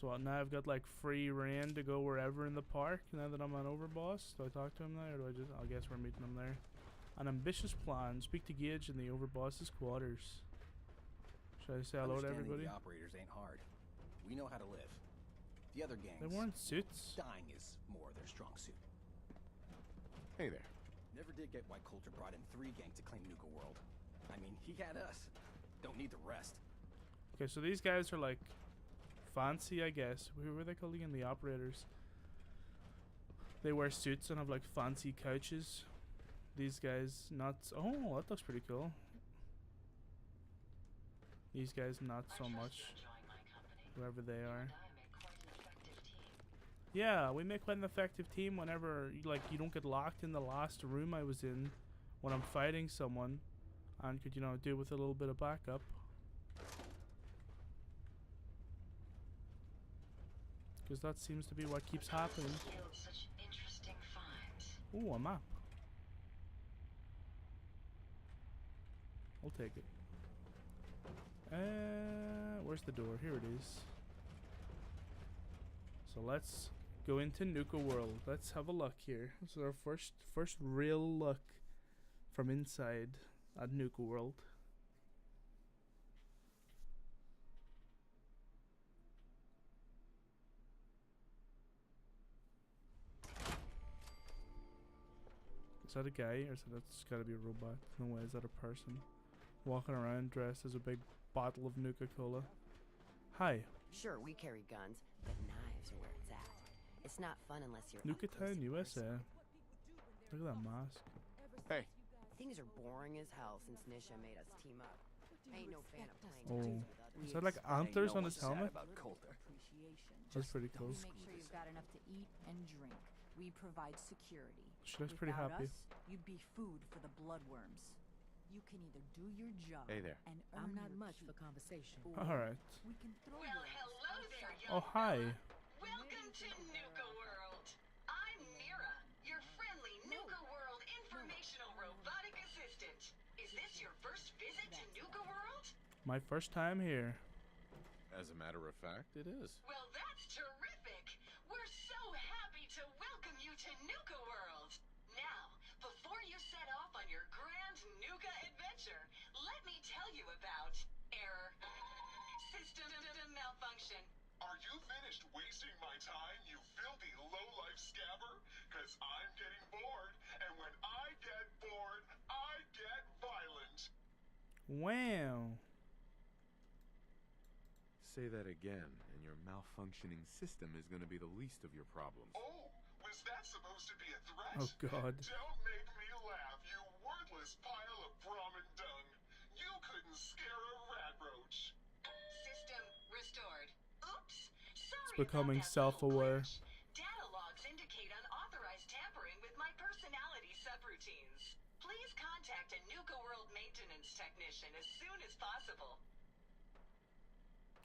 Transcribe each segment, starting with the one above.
So what, now I've got like free reign to go wherever in the park now that I'm an Overboss. Do I talk to him now, or do I just... I guess we're meeting him there. An ambitious plan. Speak to Gage in the Overboss's quarters. Should I say hello to everybody? The operators ain't hard. We know how to live. The other gangs... They weren't suits. Dying is more their strong suit. Hey there. Never did get why Colter brought in 3 gangs to claim Nuka-World. I mean, he had us. Don't need the rest. Okay, so these guys are like fancy, I guess. Who were they called again? The operators. They wear suits and have like fancy couches. These guys not... Oh, that looks pretty cool. These guys not so much. Whoever they are. Yeah, we make quite an effective team whenever like you don't get locked in the last room I was in when I'm fighting someone, and could, you know, do with a little bit of backup. Because that seems to be what keeps happening. Ooh, a map. I'll take it. Where's the door? Here it is. So let's go into Nuka-World. Let's have a look here. This is our first real look from inside at Nuka-World. Is that a guy, or is that's gotta be a robot? No way, is that a person? Walking around dressed as a big bottle of Nuka-Cola. Hi. Sure, we carry guns, but knives are where it's at. It's not fun unless you're Nuka-Town, USA. Look at that mask. Hey. Things are boring as hell since Nisha made us team up. I ain't no fan of playing Oh. Is that like antlers on his helmet? About Colter. That's pretty cool. Make sure you've got enough to eat and drink. We provide security. She looks pretty Without happy. us, you'd be food for the bloodworms. You can either do your job Hey there. and earn I'm not your much keep, for conversation. or Alright. we can throw Well, you hello there, young Oh, hi. fella. Welcome to Nuka-World. I'm Mira, your friendly Nuka-World informational robotic assistant. Is this your first visit to Nuka-World? My first time here. As a matter of fact, it is. Well, that's terrific. We're so happy to welcome you to Nuka-World. Now, before you set off on your grand Nuka adventure, let me tell you about error, system malfunction. Are you finished wasting my time, you filthy low-life scabber? Cause I'm getting bored, and when I get bored, I get violent. Wow. Say that again, and your malfunctioning system is going to be the least of your problems. Oh, was that supposed to be a threat? Oh, God. Don't make me laugh, you worthless pile of Brahmin dung. You couldn't scare a rat roach. System restored. Oops. Sorry. It's becoming about that self-aware. little glitch. Data logs indicate unauthorized tampering with my personality subroutines. Please contact a Nuka-World maintenance technician as soon as possible.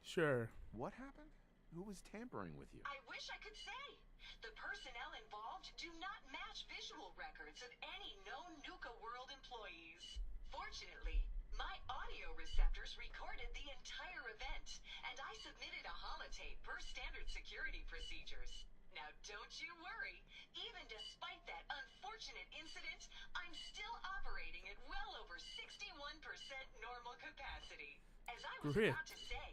Sure. What happened? Who was tampering with you? I wish I could say. The personnel involved do not match visual records of any known Nuka-World employees. Fortunately, my audio receptors recorded the entire event, and I submitted a holotape per standard security procedures. Now don't you worry, even despite that unfortunate incident, I'm still operating at well over 61% normal capacity. As I was Great. about to say,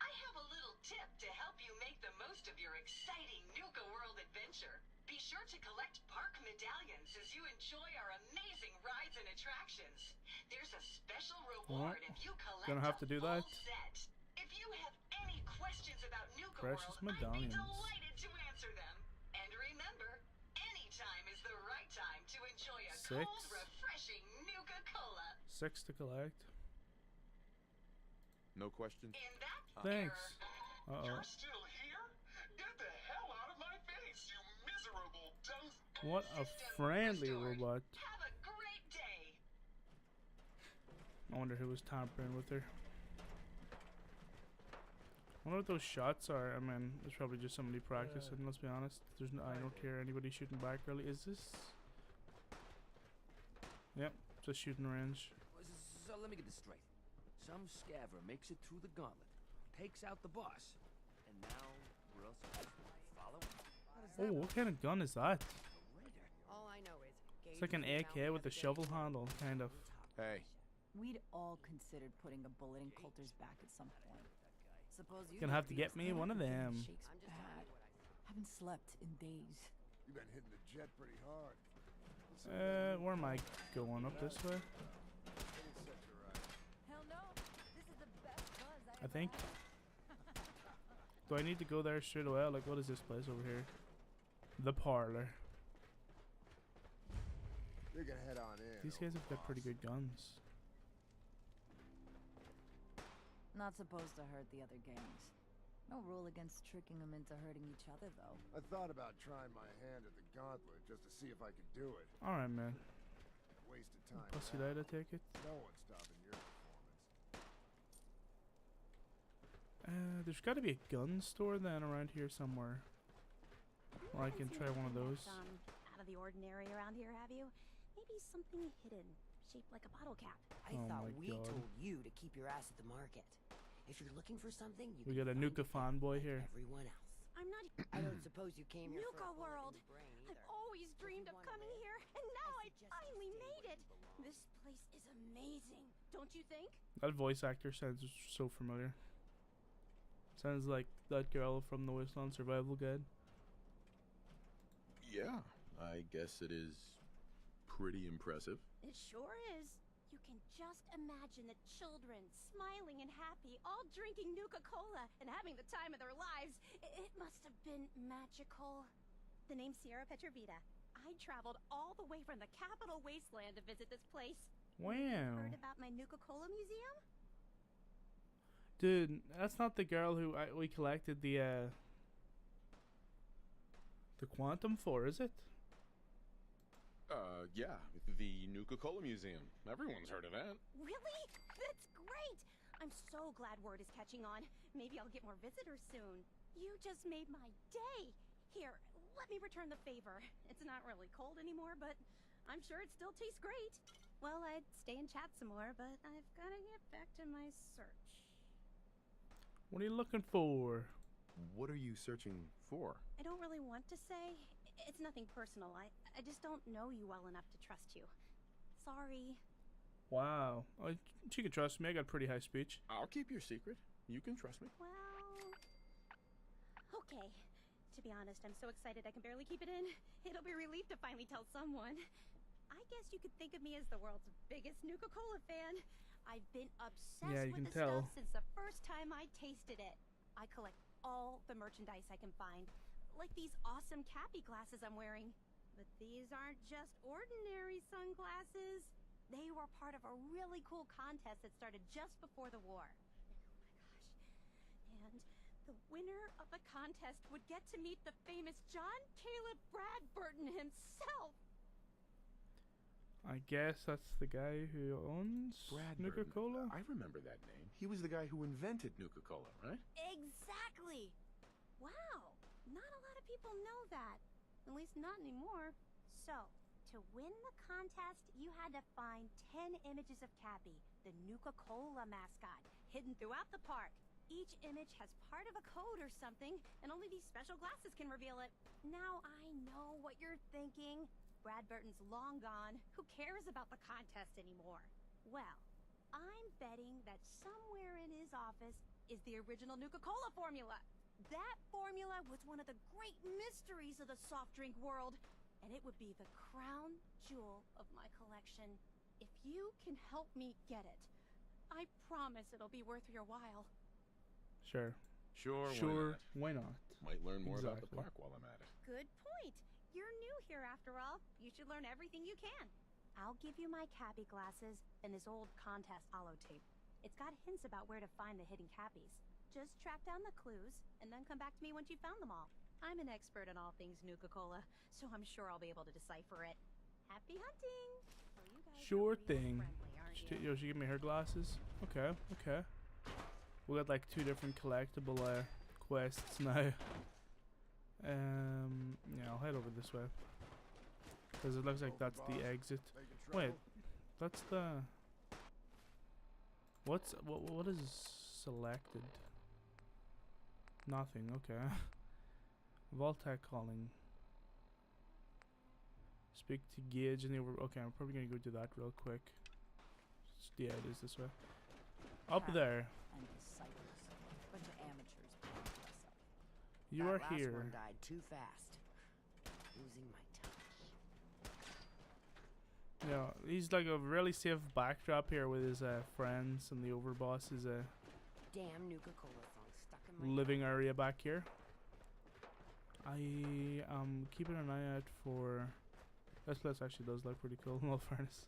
I have a little tip to help you make the most of your exciting Nuka-World adventure. Be sure to collect park medallions as you enjoy our amazing rides and attractions. There's a special reward if you collect Gonna have to do a full that. set. If you have any questions about Precious Nuka-World, I'd be medallions. delighted to answer them. And remember, any time is the right time to enjoy a 6. cold, refreshing Nuka-Cola. 6 to collect. No questions? In that Thanks. error, You're still here? Get the hell out of my face, you miserable dung. What a System friendly restored. robot. Have a great day. I wonder who was tampering with her. I wonder what those shots are. I mean, it's probably just somebody practicing, let's be honest. There's no, I don't hear anybody shooting back really. Is this? Yep, just shooting range. So let me get this straight. Some scaver makes it through the gauntlet, takes out the boss, and now We're also follow. Oh, what kind of gun is that? All I know is Gage It's like an was the AK bounty with a hunter shovel Gage. handle, kind of. Hey, We'd all considered putting a bullet in Coulter's back at some point. Suppose you Gonna have to get me one of them. Shake's I'm just bad. telling you what I see. Haven't slept in days. You've been hitting the jet pretty hard. Where am I going? Up this way? Hell no. This is the best buzz I think. Do I need to go there straight away? Like, what is this place over here? The parlor. You can head on in. These guys have got pretty good guns. Not supposed to hurt the other gangs. No rule against tricking them into hurting each other, though. I thought about trying my hand at the Gauntlet just to see if I could do it. Alright, man. Waste of time. Pussy now. light, I take it. No one's stopping your performance. There's got to be a gun store then around here somewhere. Or I can try one of those. Out of the ordinary around here, have you? Maybe something hidden, shaped like a bottle cap. I Oh thought my we God. told you to keep your ass at the market. If you're looking for something, you We can got a find Nuka it fanboy like here. Everyone else. I'm not. I don't suppose you came here for a bullet in Nuka-World. your brain I've either. always dreamed of wanna coming live, here, and now I suggest you finally stay made where it. you belong. This place is amazing, don't you think? That voice actor sounds so familiar. Sounds like that girl from the Wasteland Survival Guide. Yeah, I guess it is pretty impressive. It sure is. You can just imagine the children smiling and happy, all drinking Nuka-Cola and having the time of their lives. It must have been magical. The name's Sierra Petrovita. I traveled all the way from the capital wasteland to visit this place. Wow. Heard about my Nuka-Cola museum? Dude, that's not the girl who we collected the quantum for, is it? Yeah, the Nuka-Cola Museum. Everyone's heard of that. Really? That's great! I'm so glad word is catching on. Maybe I'll get more visitors soon. You just made my day. Here, let me return the favor. It's not really cold anymore, but I'm sure it still tastes great. Well, I'd stay and chat some more, but I've got to get back to my search. What are you looking for? What are you searching for? I don't really want to say. It's nothing personal. I just don't know you well enough to trust you. Sorry. Wow. She could trust me. I got pretty high speech. I'll keep your secret. You can trust me. Well, okay. To be honest, I'm so excited I can barely keep it in. It'll be a relief to finally tell someone. I guess you could think of me as the world's biggest Nuka-Cola fan. I've been obsessed Yeah, you with can the tell. stuff since the first time I tasted it. I collect all the merchandise I can find. Like these awesome CAPPY glasses I'm wearing. But these aren't just ordinary sunglasses. They were part of a really cool contest that started just before the war. Oh my gosh. And the winner of the contest would get to meet the famous John Caleb Bradburton himself. I guess that's the guy who owns Nuka-Cola? I remember that name. He was the guy who invented Nuka-Cola, right? Exactly. Wow. Not a lot of people know that. At least not anymore. So, to win the contest, you had to find 10 images of CAPPY, the Nuka-Cola mascot, hidden throughout the park. Each image has part of a code or something, and only these special glasses can reveal it. Now I know what you're thinking. Bradburton's long gone. Who cares about the contest anymore? Well, I'm betting that somewhere in his office is the original Nuka-Cola formula. That formula was one of the great mysteries of the soft drink world, and it would be the crown jewel of my collection. If you can help me get it, I promise it'll be worth your while. Sure. Sure, Why not? Might learn more about the Exactly. park while I'm at it. Good point. You're new here after all. You should learn everything you can. I'll give you my CAPPY glasses and this old contest holotape. It's got hints about where to find the hidden CAPPYs. Just track down the clues, and then come back to me once you've found them all. I'm an expert in all things Nuka-Cola, so I'm sure I'll be able to decipher it. Happy hunting! Well, you guys are Sure real thing. friendly, aren't you? She give me her glasses. Okay, okay. We got like 2 different collectible quests now. Yeah, I'll head over this way. Because it looks like that's the exit. Wait, that's the... what is selected? Nothing, okay. Voltac calling. Speak to Gage and the over. Okay, I'm probably gonna go do that real quick. Yeah, it is this way. Up there. And disciples. Bunch of amateurs playing dress up. You that are last here. one died too fast. Losing my touch. Yeah, he's like a really safe backdrop here with his friends, and the Overboss is a Damn Nuka-Cola song stuck in my living area back here. I am keeping an eye out for. This place actually does look pretty cool, in all fairness.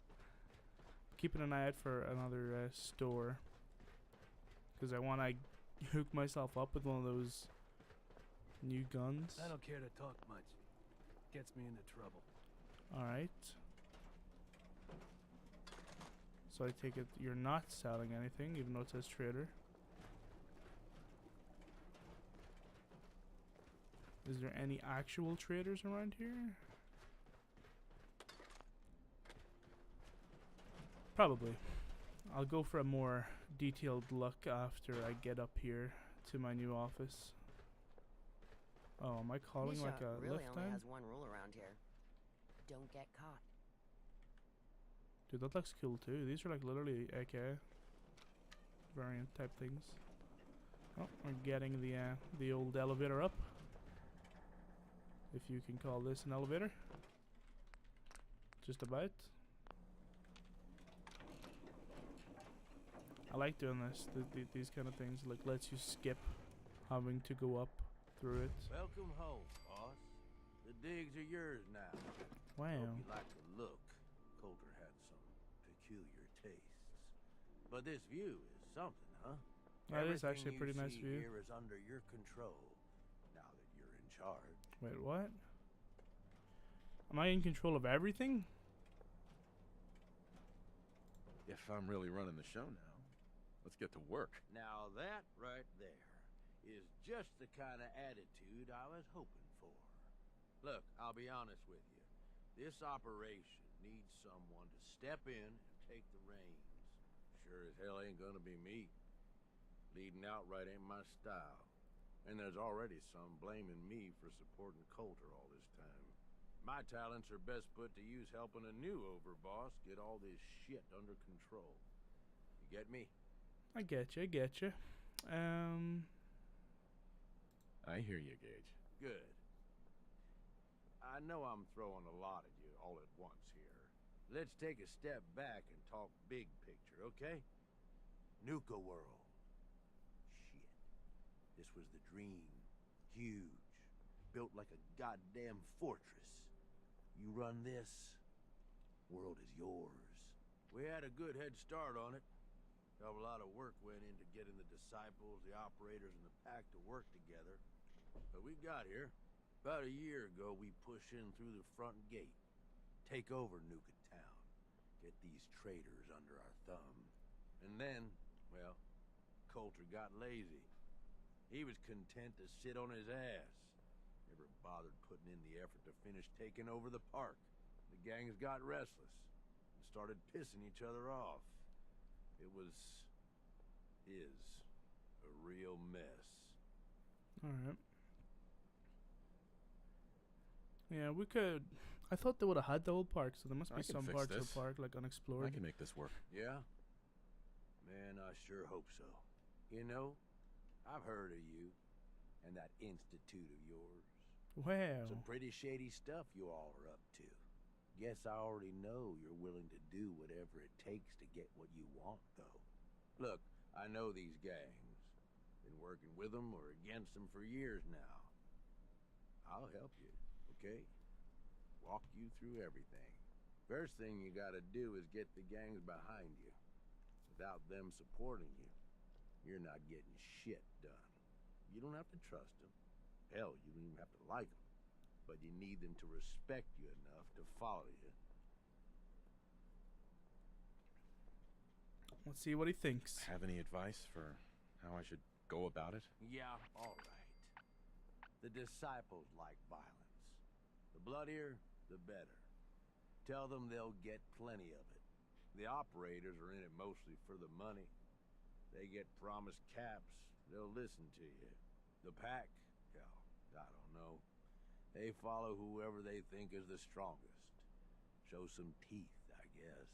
Keeping an eye out for another store, because I want to hook myself up with one of those new guns. I don't care to talk much. Gets me into trouble. Alright. So I take it you're not selling anything, even though it says trader. Is there any actual traders around here? Probably. I'll go for a more detailed look after I get up here to my new office. Oh, am I calling Nisha like a really lift only time? has one rule around here. Don't get caught. Dude, that looks cool too. These are like literally AK variant type things. Oh, we're getting the old elevator up. If you can call this an elevator. Just about. I like doing this. These kind of things like lets you skip having to go up through it. Welcome home, boss. The digs are yours now. Wow. Hope you like the look. Colter had some peculiar tastes. But this view is something, huh? That is actually a pretty nice view. Everything you see here is under your control now that you're in charge. Wait, what? Am I in control of everything? If I'm really running the show now, let's get to work. Now that right there is just the kind of attitude I was hoping for. Look, I'll be honest with you. This operation needs someone to step in and take the reins. Sure as hell ain't gonna be me. Leading outright ain't my style. And there's already some blaming me for supporting Colter all this time. My talents are best put to use helping a new overboss get all this shit under control. You get me? I get you, I get you. I hear you, Gage. Good. I know I'm throwing a lot at you all at once here. Let's take a step back and talk big picture, okay? Nuka-World. Shit. This was the dream. Huge. Built like a goddamn fortress. You run this, world is yours. We had a good head start on it. A lot of work went into getting the disciples, the operators, and the pack to work together. But we got here. About a year ago, we push in through the front gate. Take over Nuka Town. Get these traitors under our thumb. And then, well, Colter got lazy. He was content to sit on his ass. Never bothered putting in the effort to finish taking over the park. The gangs got restless and started pissing each other off. It is a real mess. Alright. Yeah, we could. I thought they would have had the whole park, so there must I be can some fix parts of this. the park like unexplored. I can make this work. Yeah? Man, I sure hope so. You know, I've heard of you and that institute of yours. Wow. Some pretty shady stuff you all are up to. Guess I already know you're willing to do whatever it takes to get what you want, though. Look, I know these gangs. Been working with them or against them for years now. I'll help you, okay? Walk you through everything. First thing you gotta do is get the gangs behind you. Without them supporting you, you're not getting shit done. You don't have to trust them. Hell, you don't even have to like them. But you need them to respect you enough to follow you. Let's see what he thinks. Have any advice for how I should go about it? Yeah, all right. The disciples like violence. The bloodier, the better. Tell them they'll get plenty of it. The operators are in it mostly for the money. They get promised caps, they'll listen to you. The pack, hell, I don't know. They follow whoever they think is the strongest. Show some teeth, I guess.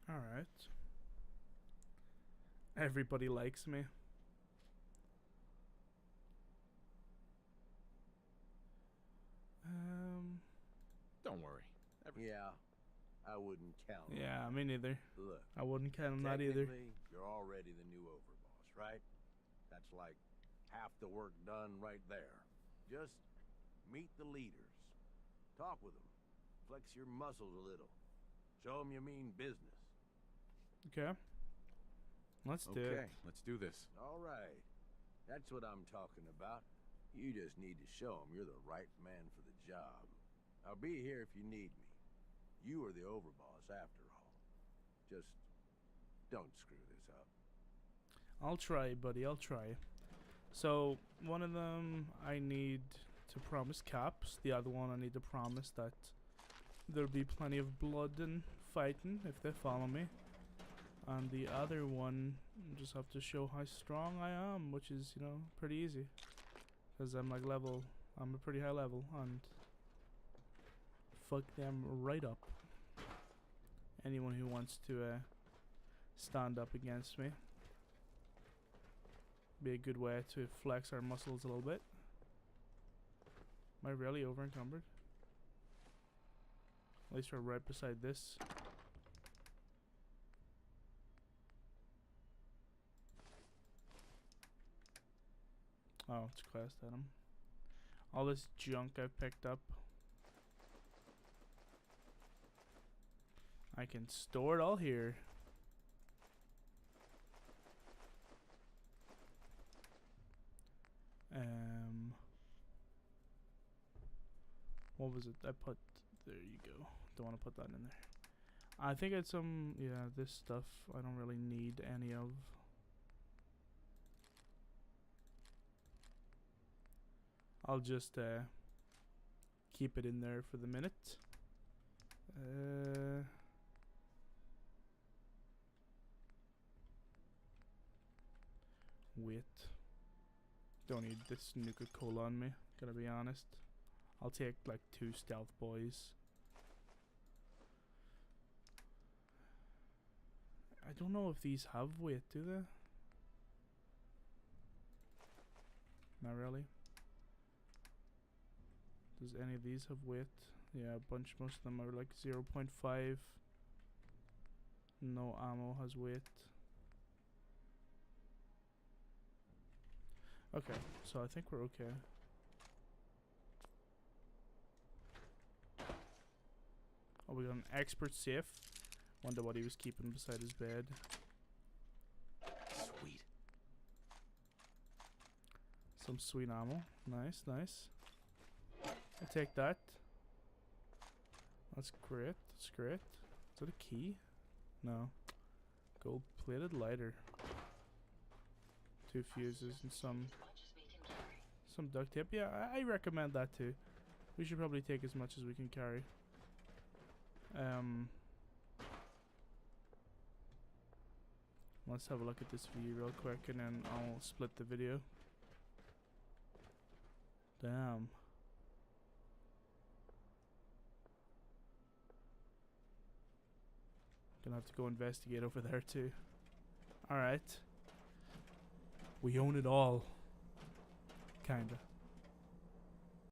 Alright. Everybody likes me. Don't worry. Yeah, I wouldn't count on Yeah, that. me neither. Look, I wouldn't count on that either. technically, you're already the new overboss, right? That's like half the work done right there. Just meet the leaders. Talk with them. Flex your muscles a little. Show them you mean business. Okay. Let's do it. Okay, let's do this. All right. That's what I'm talking about. You just need to show them you're the right man for the job. I'll be here if you need me. You are the overboss after all. Just don't screw this up. I'll try, buddy. I'll try. So, one of them I need to promise caps. The other one I need to promise that there'll be plenty of blood and fighting if they follow me. And the other one, I just have to show how strong I am, which is, you know, pretty easy. Because I'm like I'm a pretty high level, and fuck them right up. Anyone who wants to stand up against me. Be a good way to flex our muscles a little bit. Am I really over encumbered? At least we're right beside this. Oh, it's a quest item. All this junk I've picked up. I can store it all here. What was it? I put, there you go. Don't want to put that in there. I think it's some, yeah, this stuff I don't really need any of. I'll just keep it in there for the minute. Wait. Don't need this Nuka-Cola on me, gotta be honest. I'll take like 2 stealth boys. I don't know if these have weight, do they? Not really. Does any of these have weight? Yeah, a bunch. Most of them are like 0.5. No ammo has weight. Okay, so I think we're okay. Oh, we got an expert safe. Wonder what he was keeping beside his bed. Sweet. Some sweet ammo. Nice, nice. I'll take that. That's great. That's great. Is that a key? No. Gold plated lighter. 2 fuses and some duct tape. Yeah, I recommend that too. We should probably take as much as we can carry. Let's have a look at this view real quick and then I'll split the video. Damn. Gonna have to go investigate over there too. Alright. We own it all. Kinda.